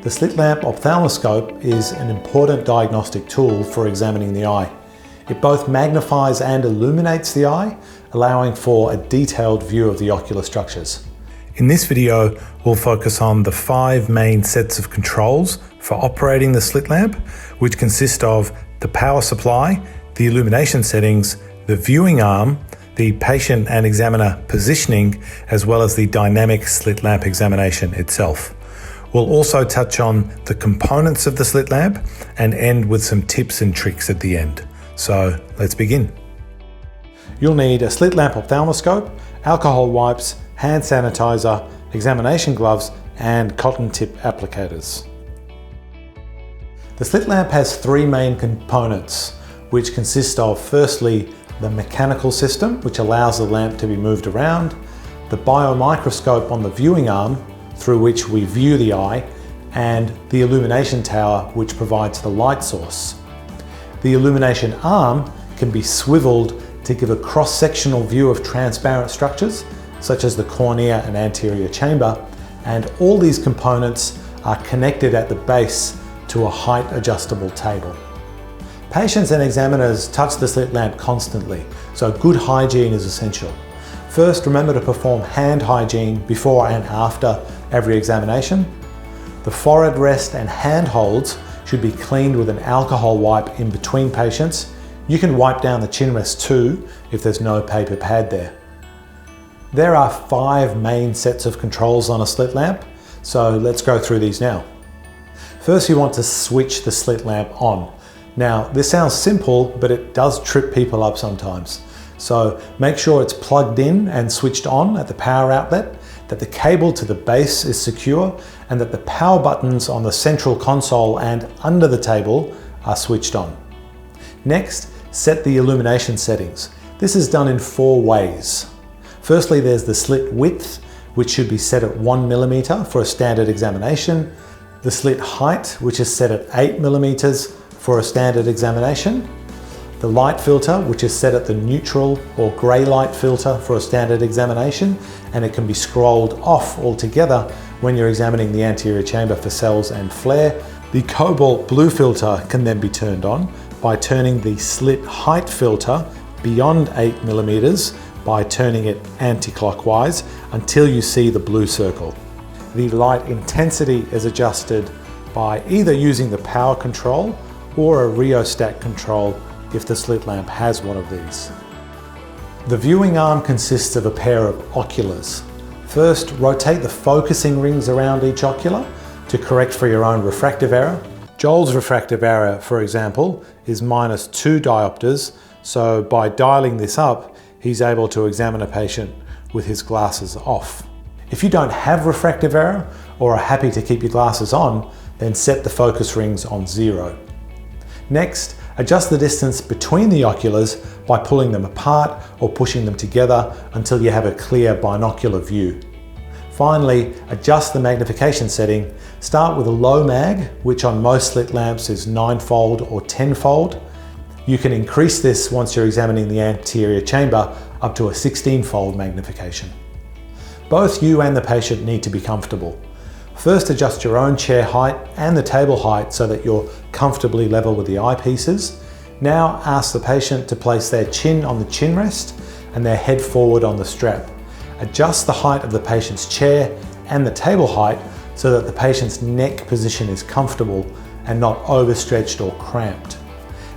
The slit lamp ophthalmoscope is an important diagnostic tool for examining the eye. It both magnifies and illuminates the eye, allowing for a detailed view of the ocular structures. In this video, we'll focus on the 5 main sets of controls for operating the slit lamp, which consist of the power supply, the illumination settings, the viewing arm, the patient and examiner positioning, as well as the dynamic slit lamp examination itself. We'll also touch on the components of the slit lamp and end with some tips and tricks at the end. So let's begin. You'll need a slit lamp ophthalmoscope, alcohol wipes, hand sanitizer, examination gloves, and cotton tip applicators. The slit lamp has 3 main components, which consist of firstly the mechanical system, which allows the lamp to be moved around, the biomicroscope on the viewing arm, through which we view the eye, and the illumination tower, which provides the light source. The illumination arm can be swiveled to give a cross-sectional view of transparent structures, such as the cornea and anterior chamber, and all these components are connected at the base to a height adjustable table. Patients and examiners touch the slit lamp constantly, so good hygiene is essential. First, remember to perform hand hygiene before and after every examination. The forehead rest and hand holds should be cleaned with an alcohol wipe in between patients. You can wipe down the chin rest too if there's no paper pad there. There are 5 main sets of controls on a slit lamp, so let's go through these now. First, you want to switch the slit lamp on. Now, this sounds simple, but it does trip people up sometimes. So make sure it's plugged in and switched on at the power outlet, that the cable to the base is secure, and that the power buttons on the central console and under the table are switched on. Next, set the illumination settings. This is done in 4 ways. Firstly, there's the slit width, which should be set at 1 mm for a standard examination. The slit height, which is set at 8 mm for a standard examination. The light filter, which is set at the neutral or grey light filter for a standard examination, and it can be scrolled off altogether when you're examining the anterior chamber for cells and flare. The cobalt blue filter can then be turned on by turning the slit height filter beyond 8 mm by turning it anti-clockwise until you see the blue circle. The light intensity is adjusted by either using the power control or a rheostat control if the slit lamp has one of these. The viewing arm consists of a pair of oculars. First, rotate the focusing rings around each ocular to correct for your own refractive error. Joel's refractive error, for example, is -2 diopters, so by dialing this up, he's able to examine a patient with his glasses off. If you don't have refractive error or are happy to keep your glasses on, then set the focus rings on 0. Next, adjust the distance between the oculars by pulling them apart or pushing them together until you have a clear binocular view. Finally, adjust the magnification setting. Start with a low mag, which on most slit lamps is 9-fold or 10-fold. You can increase this once you're examining the anterior chamber up to a 16-fold magnification. Both you and the patient need to be comfortable. First, adjust your own chair height and the table height so that you're comfortably level with the eyepieces. Now ask the patient to place their chin on the chin rest and their head forward on the strap. Adjust the height of the patient's chair and the table height so that the patient's neck position is comfortable and not overstretched or cramped.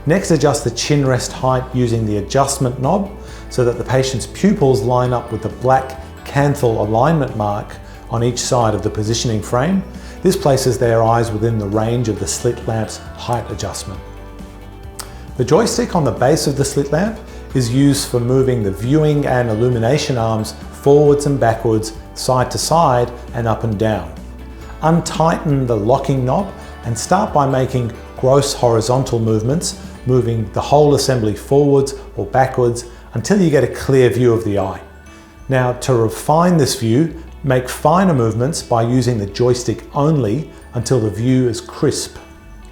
Next, adjust the chin rest height using the adjustment knob so that the patient's pupils line up with the black canthal alignment mark on each side of the positioning frame. This places their eyes within the range of the slit lamp's height adjustment. The joystick on the base of the slit lamp is used for moving the viewing and illumination arms forwards and backwards, side to side, and up and down. Untighten the locking knob and start by making gross horizontal movements, moving the whole assembly forwards or backwards until you get a clear view of the eye. Now, to refine this view, make finer movements by using the joystick only until the view is crisp.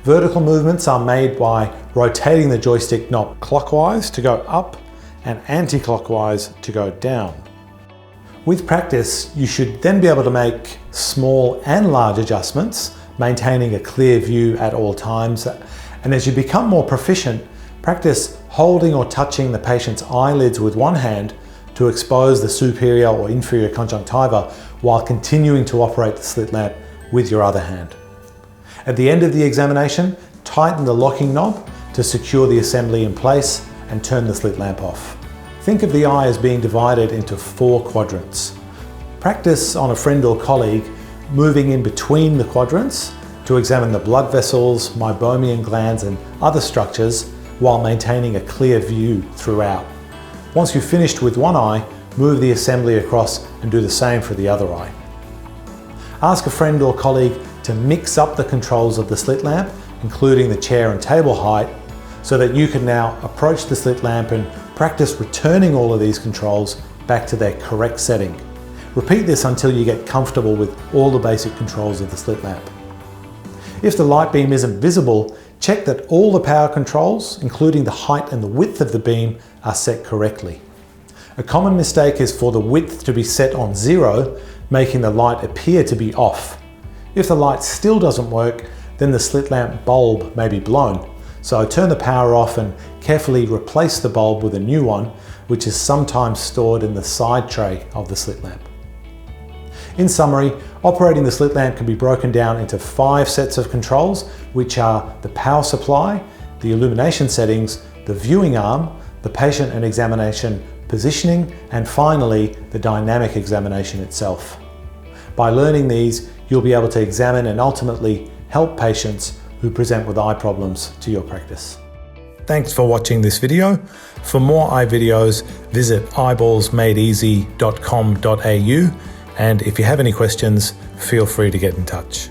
Vertical movements are made by rotating the joystick knob clockwise to go up and anti-clockwise to go down. With practice, you should then be able to make small and large adjustments maintaining a clear view at all times. And as you become more proficient, practice holding or touching the patient's eyelids with one hand to expose the superior or inferior conjunctiva while continuing to operate the slit lamp with your other hand. At the end of the examination, tighten the locking knob to secure the assembly in place and turn the slit lamp off. Think of the eye as being divided into 4 quadrants. Practice on a friend or colleague moving in between the quadrants to examine the blood vessels, meibomian glands and other structures while maintaining a clear view throughout. Once you've finished with one eye, move the assembly across and do the same for the other eye. Ask a friend or colleague to mix up the controls of the slit lamp, including the chair and table height, so that you can now approach the slit lamp and practice returning all of these controls back to their correct setting. Repeat this until you get comfortable with all the basic controls of the slit lamp. If the light beam isn't visible, check that all the power controls, including the height and the width of the beam, are set correctly. A common mistake is for the width to be set on 0, making the light appear to be off. If the light still doesn't work, then the slit lamp bulb may be blown. So turn the power off and carefully replace the bulb with a new one, which is sometimes stored in the side tray of the slit lamp. In summary, operating the slit lamp can be broken down into 5 sets of controls, which are the power supply, the illumination settings, the viewing arm, the patient and examination positioning, and finally, the dynamic examination itself. By learning these, you'll be able to examine and ultimately help patients who present with eye problems to your practice. Thanks for watching this video. For more eye videos, visit eyeballsmadeeasy.com.au, and if you have any questions, feel free to get in touch.